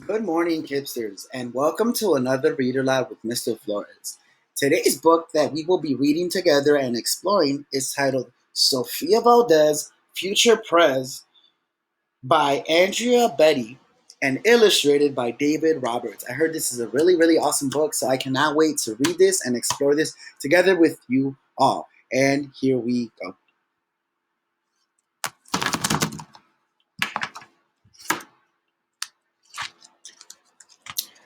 Good morning, Kipsters, and welcome to another Read Aloud with Mr. Flores. Today's book that we will be reading together and exploring is titled Sofia Valdez, Future Prez by Andrea Betty and illustrated by David Roberts. I heard this is a really awesome book, so I cannot wait to read this and explore this together with you all. And here we go.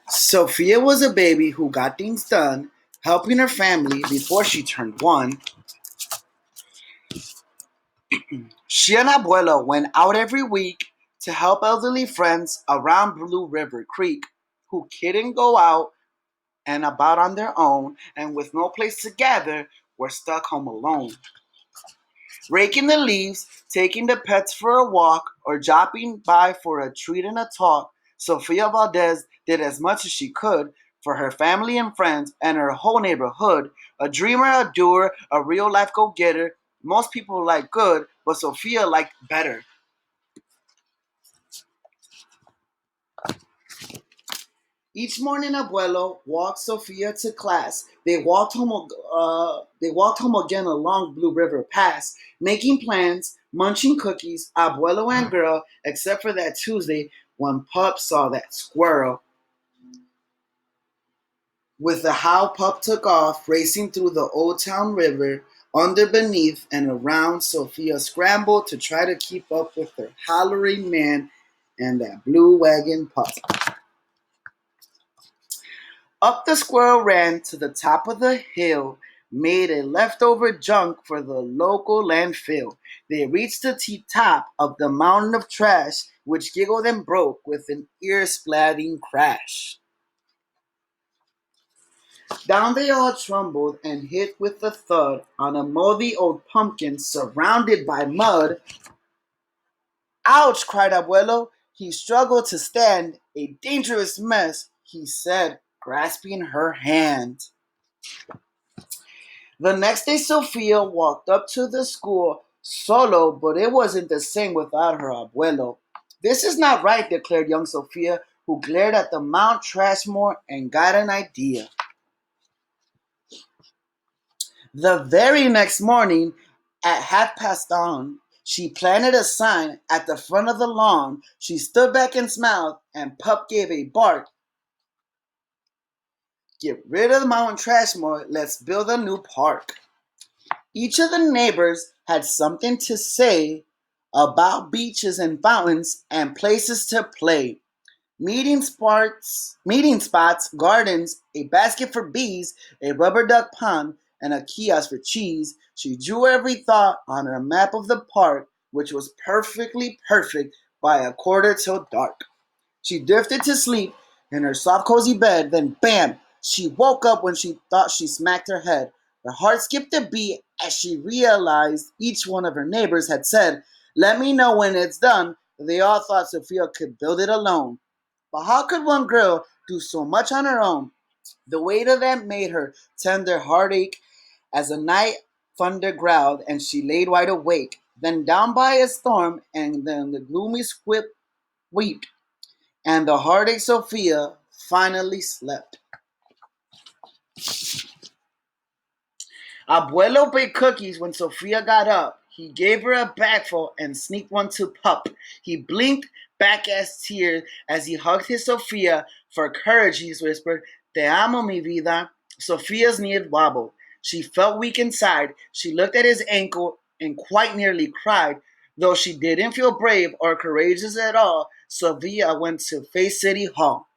Sofia was a baby who got things done, helping her family before she turned one. She and Abuela went out every week to help elderly friends around Blue River Creek who couldn't go out and about on their own and with no place to gather were stuck home alone. Raking the leaves, taking the pets for a walk, or dropping by for a treat and a talk, Sofia Valdez did as much as she could for her family and friends and her whole neighborhood. A dreamer, a doer, a real life go getter. Most people like good, but Sofia liked better. Each morning, Abuelo walked Sofia to class. They walked home again along Blue River Pass, making plans, munching cookies. Abuelo and girl, except for that Tuesday when Pup saw that squirrel. With the how Pup took off, racing through the Old Town River, under, beneath, and around. Sofia scrambled to try to keep up with her hollering man and that blue wagon Pup. Up the squirrel ran to the top of the hill, made a leftover junk for the local landfill. They reached the top of the mountain of trash, which giggled and broke with an ear-splatting crash. Down they all tumbled and hit with a thud on a moldy old pumpkin surrounded by mud. Ouch, cried Abuelo. He struggled to stand. A dangerous mess, he said, grasping her hand. The next day, Sofia walked up to the school solo, but it wasn't the same without her abuelo. This is not right, declared young Sofia, who glared at the Mount Trashmore and got an idea. The very next morning, at dawn, she planted a sign at the front of the lawn. She stood back and smiled, and Pup gave a bark. Get rid of the Mount Trashmore, let's build a new park. Each of the neighbors had something to say about beaches and fountains and places to play. Meeting spots, gardens, a basket for bees, a rubber duck pond, and a kiosk for cheese. She drew every thought on her map of the park, which was perfectly perfect by a quarter till dark. She drifted to sleep in her soft, cozy bed. Then, bam! She woke up when she thought she smacked her head. Her heart skipped a beat as she realized each one of her neighbors had said, "Let me know when it's done." They all thought Sofia could build it alone. But how could one girl do so much on her own? The weight of that made her tender heartache as the night thunder growled and she laid wide awake. Then down by a storm and then the gloomy squip weep and the heartache Sophia finally slept. Abuelo baked cookies when Sophia got up. He gave her a bagful and sneaked one to Pup. He blinked back as tears as he hugged his Sophia. For courage, he whispered, "Te amo, mi vida." Sophia's knee wobbled. She felt weak inside. She looked at his ankle and quite nearly cried. Though she didn't feel brave or courageous at all, Sophia went to face City Hall.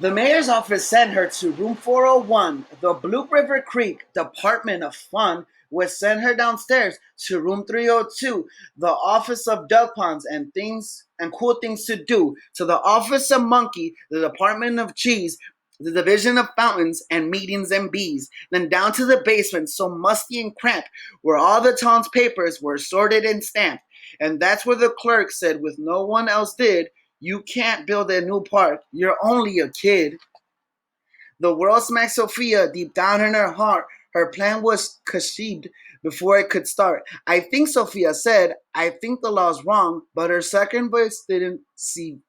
The mayor's office sent her to room 401. The Blue River Creek Department of Fun would send her downstairs to room 302, the office of duck ponds and cool things to do, to the office of monkey, the department of cheese, the division of fountains and meetings and bees, then down to the basement so musty and cramped where all the town's papers were sorted and stamped. And that's where the clerk said with no one else did, You can't build a new park. You're only a kid. The world smacked Sofia deep down in her heart. Her plan was conceived before it could start. I think Sofia said, I think the law's wrong, but her second voice didn't sound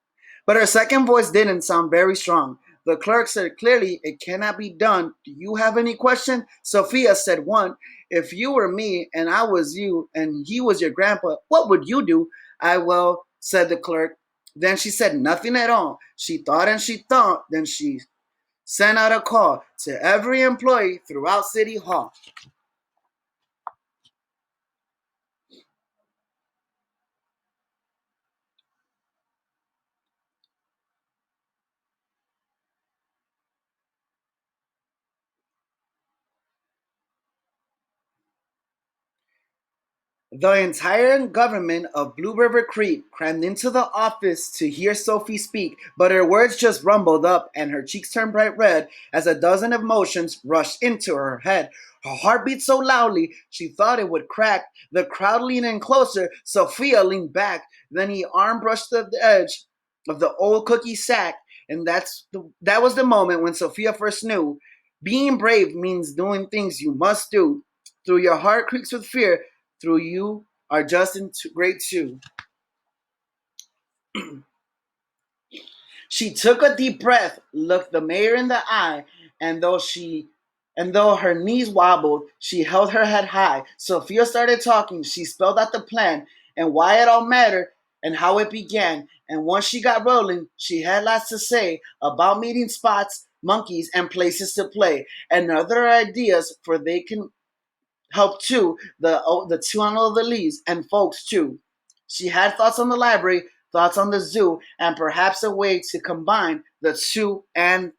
very strong. The clerk said clearly, it cannot be done. Do you have any question? Sophia said one. If you were me and I was you and he was your grandpa, what would you do? Well, said the clerk. Then she said nothing at all. She thought and she thought. Then she sent out a call to every employee throughout City Hall. The entire government of Blue River Creek crammed into the office to hear Sophie speak, but her words just rumbled up and her cheeks turned bright red as a dozen emotions rushed into her head. Her heart beat so loudly she thought it would crack. The crowd leaned in closer. Sophia leaned back. Then he arm brushed the edge of the old cookie sack, and that was the moment when Sophia first knew being brave means doing things you must do. Through your heart creaks with fear, through you are just in great too. She took a deep breath, looked the mayor in the eye, and though her knees wobbled, she held her head high. Sophia started talking. She spelled out the plan and why it all mattered and how it began. And once she got rolling, she had lots to say about meeting spots, monkeys, and places to play, and other ideas for they can help too, the two on all the leaves, and folks too. She had thoughts on the library, thoughts on the zoo, and perhaps a way to combine the two. And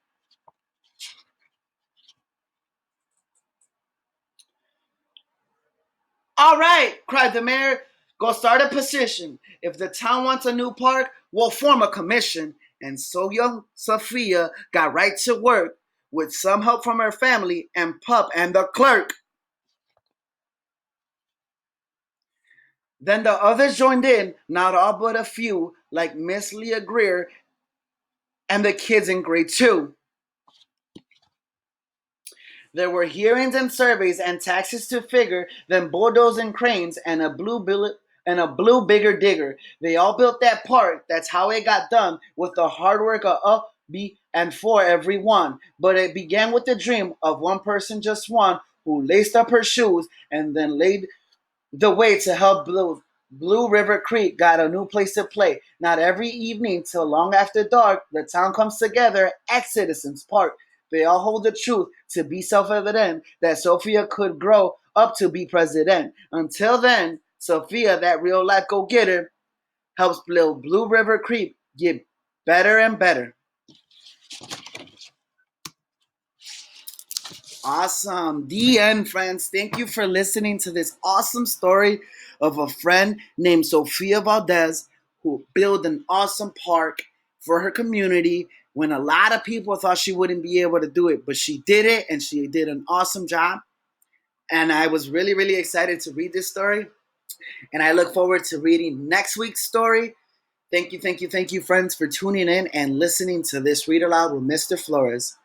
all right, cried the mayor, go start a petition. If the town wants a new park, we'll form a commission. And so young Sophia got right to work with some help from her family and pup and the clerk. Then the others joined in, not all but a few, like Miss Leah Greer and the kids in grade two. There were hearings and surveys and taxes to figure, then bulldozing cranes and a blue bigger digger. They all built that part. That's how it got done with the hard work of B and for everyone. But it began with the dream of one person, just one, who laced up her shoes and then laid the way to help Blue River Creek got a new place to play. Not every evening till long after dark, the town comes together at Citizens Park. They all hold the truth to be self-evident that Sophia could grow up to be president. Until then, Sophia, that real life go-getter, helps build Blue River Creek get better and better. Awesome. The end, friends. Thank you for listening to this awesome story of a friend named Sofia Valdez who built an awesome park for her community when a lot of people thought she wouldn't be able to do it. But she did it and she did an awesome job. And I was really, really excited to read this story. And I look forward to reading next week's story. Thank you, friends, for tuning in and listening to this Read Aloud with Mr. Flores.